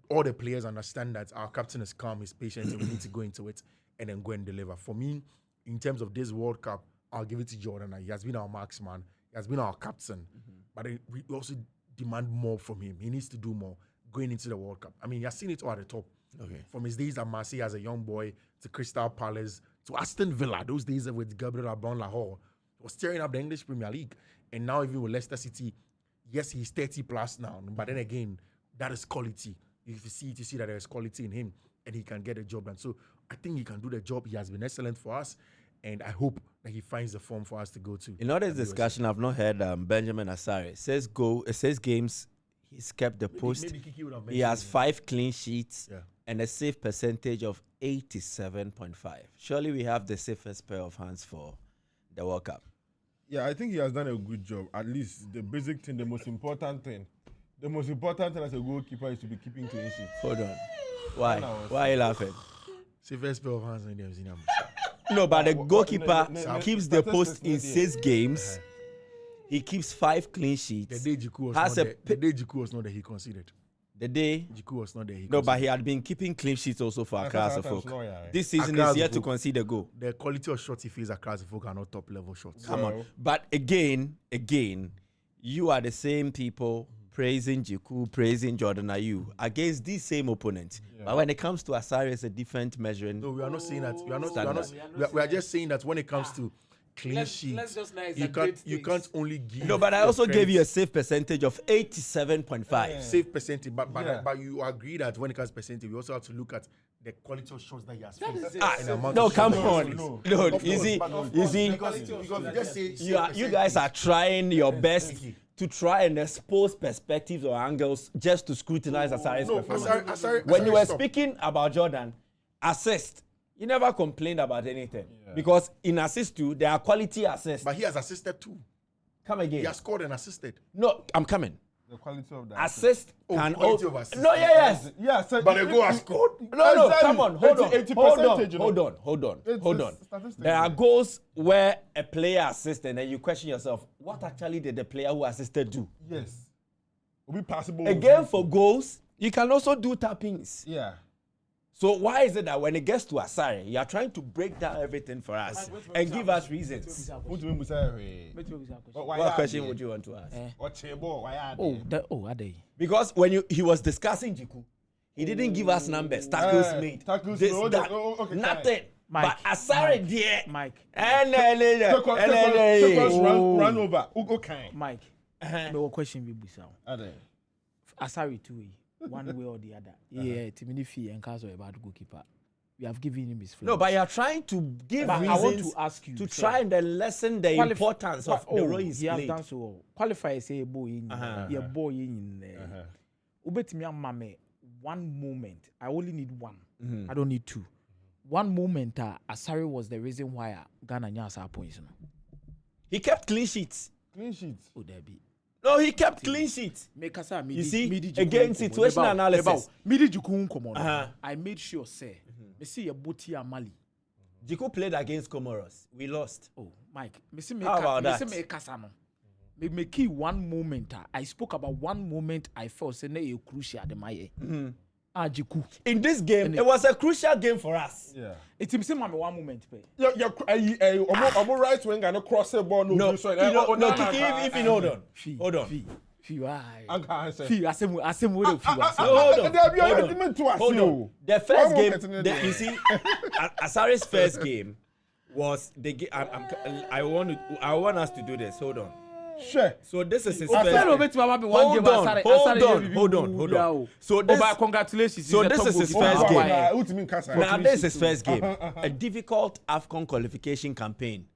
all the players understand that our captain is calm, he's patient, and we need to go into it and then go and deliver. For me, in terms of this World Cup, I'll give it to Jordan. He has been our marksman. He has been our captain. But we also demand more from him. He needs to do more going into the World Cup. I mean, he has seen it all at the top. Okay. From his days at Marseille as a young boy to Crystal Palace to Aston Villa, those days with Gabriel Abon-Lahore, he was tearing up the English Premier League. And now even with Leicester City, yes, he's 30 plus now. But then again, that is quality. If you see that there is quality in him and he can get a job done. So I think he can do the job. He has been excellent for us. And I hope that he finds the form for us to go to. In all this discussion, I've not heard Benjamin Asare. It says games, he's kept the post. Maybe Kiki would have he has 5 clean sheets and a save percentage of 87.5. Surely we have the safest pair of hands for the World Cup. Yeah, I think he has done a good job. At least the basic thing, the most important thing as a goalkeeper is to be keeping clean sheets. Hold on. Why? Why are you laughing? See, first pair of hands in them. No, but the goalkeeper keeps the post in 6 games. He keeps 5 clean sheets. The day Jiku was not there. The day Jiku was not there, he conceded. The day Jiku was not there. No, but he had been keeping clean sheets also for Accra Folk. This season is yet to concede a goal. The quality of shots he faced Accra Folk are not top level shots. Come on. But again, you are the same people praising Jiku, praising Jordan Ayew against these same opponents. Yeah. But when it comes to Asare, it's a different measuring. No, we are not saying that. We are just saying that when it comes to clean sheets, you can't only give. No, but I also gave you a save percentage of 87.5. Yeah. Save percentage, but you agree that when it comes to percentage, we also have to look at the quality of shots that he has faced. No, come on. No, you see, you guys are trying your best to try and expose perspectives or angles just to scrutinize Asare's performance. When you were speaking about Jordan, assist, you never complained about anything. Yeah. Because in assist too, there are quality assists. But he has assisted too. Come again. He has scored and assisted. No, I'm coming. The quality of the assist can quality of assist. No, yes. Yeah, so but the goal has scored. No, come on, hold on. There are goals where a player assists and then you question yourself, what actually did the player who assisted do? Yes. Will be possible. Again, for goals, you can also do tappings. Yeah. So why is it that when it gets to Asare, you are trying to break down everything for us and give us reasons? What question would you want to ask? Are they? Because when he was discussing Jiku, he didn't give us numbers, tackles made, nothing. Mike, but Asare dear, Mike, run over. Mike, no question will be sound. Asare too. One way or the other. Yeah, Timinifi and Kazo about goalkeeper. We have given him his flowers. No, but you are trying to give reasons I want to ask you to try and then lessen the importance of the role he's played. He has done so well. Qualify say boy in boy in Ubetimi mame one moment. I only need one. I don't need two. One moment Asare was the reason why Ghana Nyasa points. He kept clean sheets. Oh, there be. No, he kept clean sheets. You see, again, situation analysis. I made sure, say, me see a booty Mali. Jiku played against Comoros. We lost. Oh, Mike. How about that? Me key one moment. I spoke about one moment I felt say crucial at my Jiku. In this game, it was a crucial game for us. Yeah. It's him one moment. I'm right wing and cross the ball. No, Kiki, if you hold on. Hold on. The first game, you see, Asare's first game was the game. I want us to do this. Hold on. Sure. So this is his first game. Hold on. So congratulations. So this is his first game. Now this is his first game. A difficult AFCON qualification campaign.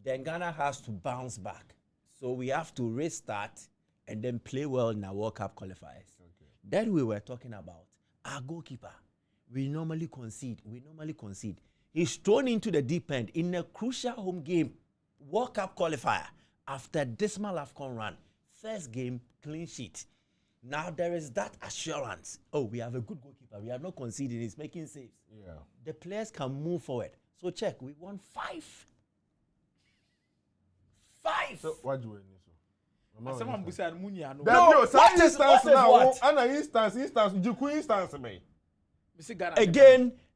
Then Ghana has to bounce back. So we have to restart and then play well in our World Cup qualifiers. Okay. Then we were talking about our goalkeeper. We normally concede. He's thrown into the deep end in a crucial home game, World Cup qualifier. After dismal AFCON run, first game, clean sheet. Now there is that assurance. Oh, we have a good goalkeeper. We are not conceding. He's making saves. Yeah. The players can move forward. So check. We won 5. 5. So what do we need?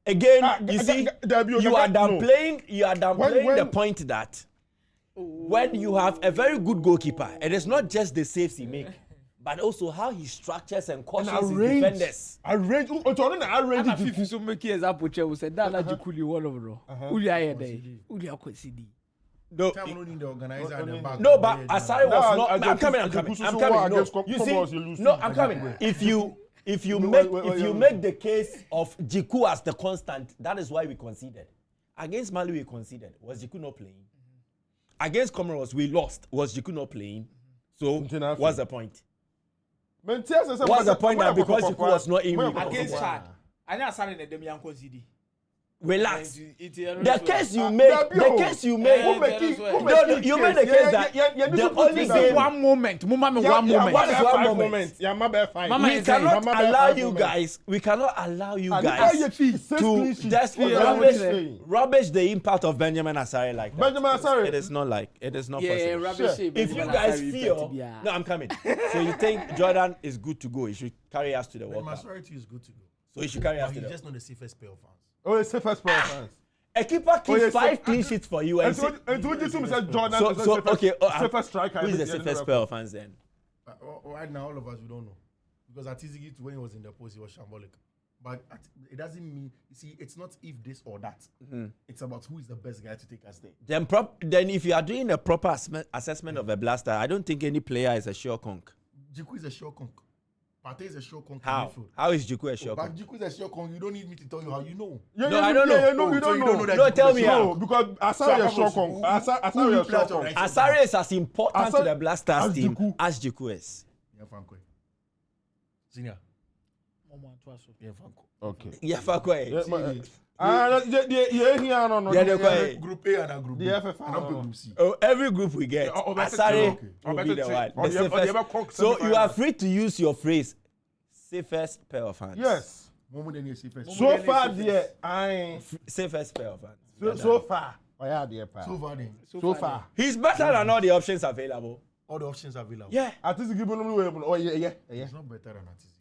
Again, you see, you are downplaying the point that when you have a very good goalkeeper, it is not just the saves he makes, but also how he structures and cautions his defenders. No, but Asare was not. I'm coming. You see, no, I'm coming. If you make the case of Jiku as the constant, that is why we conceded. Against Mali, we conceded. Was Jiku not playing? Against Comoros, we lost. Was Jiku not playing? So what's the point? What's the point that because Jiku was not in? Against Chad, I know Asare and them young conceded. Relax. The The case you make, you made the case that the only game. One moment. What is one moment? We cannot allow you guys to just rubbish the impact of Benjamin Asare like that. Benjamin Asare. It is not possible. Rubbish. If you guys feel, no, I'm coming. So you think Jordan is good to go? He should carry us to the World Cup. Asare is good to go. So he should carry us to He's the. just not the safest pair of hands. Oh, it's the first pair of hands. A keeper keeps 5 clean sheets for you. And so you said Jordan is the safest striker. Who is the safest pair of hands then? Right now, all of us, we don't know. Because Atizigi, when he was in the post, he was shambolic. But it doesn't mean, you see, it's not if this or that. It's about who is the best guy to take us there. Then if you are doing a proper assessment of a blaster, I don't think any player is a sure conk. Jiku is a sure conk. Pate is a sure conk. How? How is Jiku a sure But conk? Jiku is a sure conk. You don't need me to tell you how you know. I don't know. You don't know. No, tell me how. Because Asare is sure conk. Asare is sure conk. Asare is as important to the Blasters team as Jiku is. Senior. Okay. Yeah, Fakwe. Group A and a group B. The FFA. And not Group C. Oh, every group we get, Asare will be the one. The safest. So you are free to use your phrase, safest pair of hands. Yes. So far, dear, Safest pair of hands. So far. So far. He's better than all the options available. All the options available. Yeah. Atizigi. It's not better than Atizigi.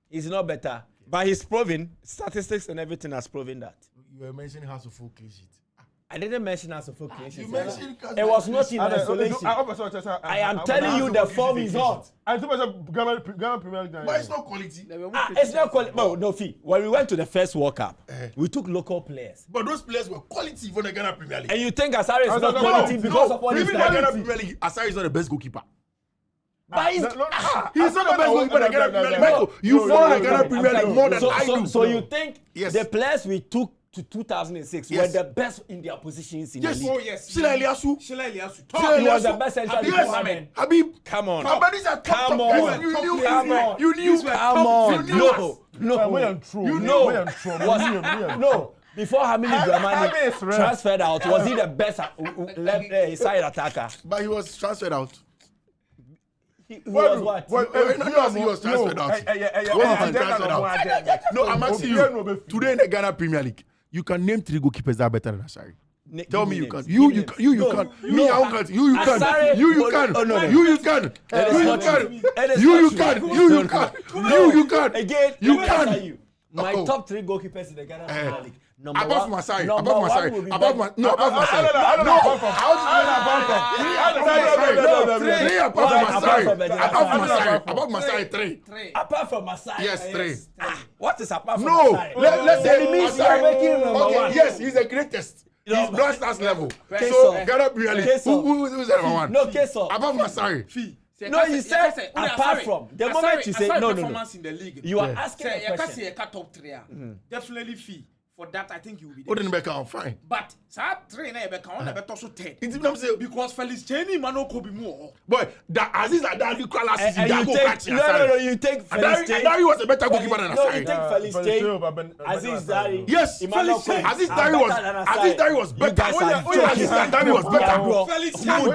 He's not better. But he's proven, statistics and everything has proven that. You were mentioning House of Folk clean sheet. I didn't mention as a full clean sheet. You mentioned It was not in isolation. I am telling you the form is hot. I think Ghana Premier League. But it's not quality. It's not quality. No, Fee. When we went to the first World Cup, we took local players. But those players were quality for the Ghana Premier League. And you think Asare is not quality because of what he's done? Ghana Premier League, Asare is not the best goalkeeper. But he's not the best goalkeeper in the Ghana Premier League. Michael, you follow the Ghana Premier League more than I do. So you think the players we took to 2006 were the best in their positions in the league? Oh, yes. Shila Eliasu. He was the best central defender. Habib. Come on. Come on. You knew. Come on. No. Before Hamini Dramani transferred out, was he the best left side attacker? But he was transferred out. He was what? He was transferred out. No, I'm asking you. Today in the Ghana Premier League, you can name 3 goalkeepers that are better than Asare. Tell me you can. You can. You can. Again, you can. My top 3 goalkeepers in the Ghana Premier League. Above from Asare. Above Masai, 3. Apart from Masai. Yes, 3. What is apart from No, Masai? let's say it means you are making him number 1. Yes, he's the greatest. He's Blasters level. Okay, so Ghana Premier League. Who's the number 1? No, Keso. Above Masai. No, you said apart from. The moment you say no. In the league. You are asking a question. Say top 3. Definitely Fee. For that, I think you will be there. What didn't make out fine? But that 3 na ebe count na better so 10. Because Felix Cheney man ko be more. Boy, that Aziz Adari call us you take Felix Cheney. Adari was a better goalkeeper than Asare. No, you take Felix Cheney. Aziz Dari. Yes, Felix Cheney. Aziz Dari was better. Aziz Dari was better. Felix Cheney.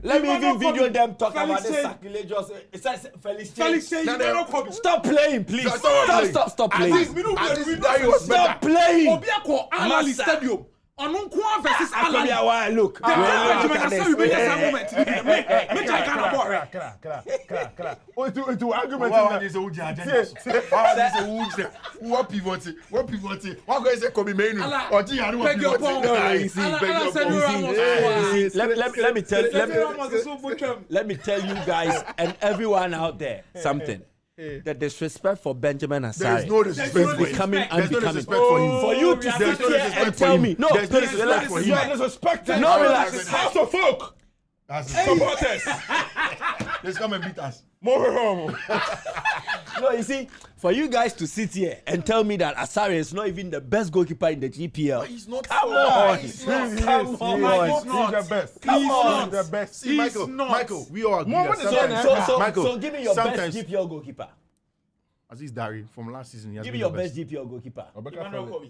Let me even video them talk about this sacrilegious. It says Felix Cheney. Stop playing, please. Stop playing. Stop playing. Obiako Alali Stadium. Onunkuan versus Alali. Look. What pivoting? What guy say Kobe Menu? Or Gianni Let me tell you guys and everyone out there something. The disrespect for Benjamin Asare. There is no disrespect is becoming unbecoming. For you to sit here and tell me, no, please relax. You are disrespected. No, relax. House of Folk. Supporters. Let's come and beat us. More. No, you see, for you guys to sit here and tell me that Asare is not even the best goalkeeper in the GPL. But he's not. Come on. He's the best. Come on. He's the best. See, Michael, we all agree. So give me your best GPL goalkeeper. Aziz Dari from last season. He has Give been me your the best GPL goalkeeper. Emmanuel Kobe.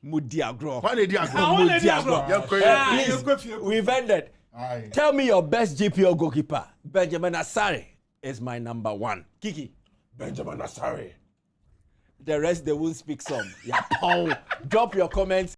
Mudiagro. Why did he I want to Please, we've ended. Aye. Tell me your best GPL goalkeeper. Benjamin Asare is my number one. Kiki. Benjamin Asare. The rest they won't speak some. Yeah, pow. Drop your comments.